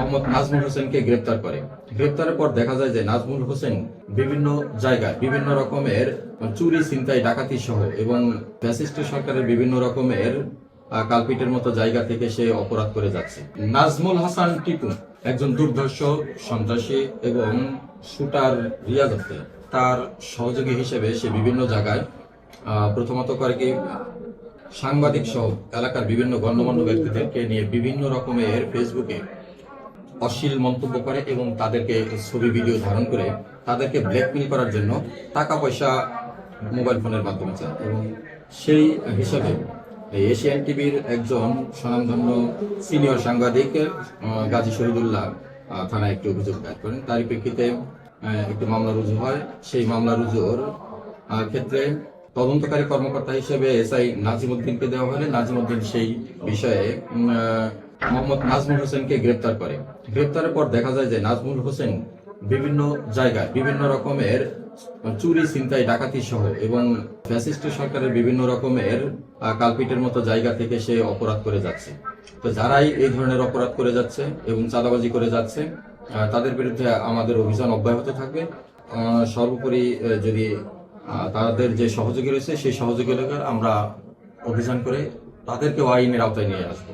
মোহাম্মদ নাজমুল হোসেনকে গ্রেপ্তার করে। গ্রেপ্তারের পর দেখা যায় যে নাজমুল হোসেন বিভিন্ন জায়গায় বিভিন্ন রকমের চুরি, ছিনতাই, ডাকাতি সহ এবং ফ্যাসিস্ট সরকারের বিভিন্ন রকমের কালপিটের মতো জায়গা থেকে সে অপরাধ করে যাচ্ছে। নাজমুল হাসান টিপু একজন দুর্ধর্ষ সন্ত্রাসী এবং শুটার রিয়াজ আখতার। তার সহযোগী হিসেবে সে বিভিন্ন জায়গায় প্রথমত করে কি সাংবাদিক সহ এলাকার বিভিন্ন গণ্যমান্য ব্যক্তিদেরকে নিয়ে বিভিন্ন রকমের ফেসবুকে অশ্লীল মন্তব্য করে এবং তাদেরকে ছবি ভিডিও ধারণ করে তাদেরকে ব্ল্যাকমেল করার জন্য টাকা পয়সা মোবাইল ফোনের মাধ্যমে চায়। এবং সেই হিসাবে এশিয়ান টিভির একজন স্বনামধন্য সিনিয়র সাংবাদিক গাজী শহীদুল্লাহ থানায় একটি অভিযোগ দায়ের করেন। তারই প্রেক্ষিতে একটি মামলা রুজু হয়। সেই মামলা রুজুর ক্ষেত্রে তদন্তকারী কর্মকর্তা হিসেবে এসআই নাজিমউদ্দিনকে দেওয়া হলে নাজিমউদ্দিন সেই বিষয়ে মোহাম্মদ নাজমুল হোসেনকে গ্রেপ্তার করে। গ্রেপ্তারের পর দেখা যায় যে নাজমুল হোসেন বিভিন্ন জায়গায় বিভিন্ন রকমের চুরি, ছিনতাই, ডাকাতি সহ এবং ফ্যাসিস্ট সরকারের বিভিন্ন রকমের কালপিটের মতো জায়গা থেকে সে অপরাধ করে যাচ্ছে। তো যারাই এই ধরনের অপরাধ করে যাচ্ছে এবং চাঁদাবাজি করে যাচ্ছে তাদের বিরুদ্ধে আমাদের অভিযান অব্যাহত থাকবে। সর্বোপরি যদি তাদের যে সহযোগী রয়েছে সেই সহযোগীদের আমরা অভিযান করে তাদেরকেও আইনের আওতায় নিয়ে আসবো।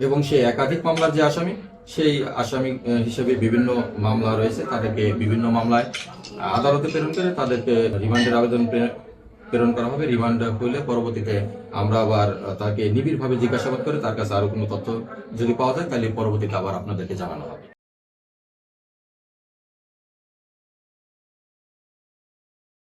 এবং সেই একাধিক মামলার যে আসামি, সেই আসামি হিসেবে বিভিন্ন মামলা রয়েছে, তাদেরকে বিভিন্ন মামলায় আদালতে প্রেরণ করে তাদেরকে রিমান্ডের আবেদন প্রেরণ করা হবে। রিমান্ড হইলে পরবর্তীতে আমরা আবার তাকে নিবিড়ভাবে জিজ্ঞাসাবাদ করে তার কাছে আরো কোনো তথ্য যদি পাওয়া যায় তাহলে পরবর্তীতে আবার আপনাদেরকে জানানো হবে।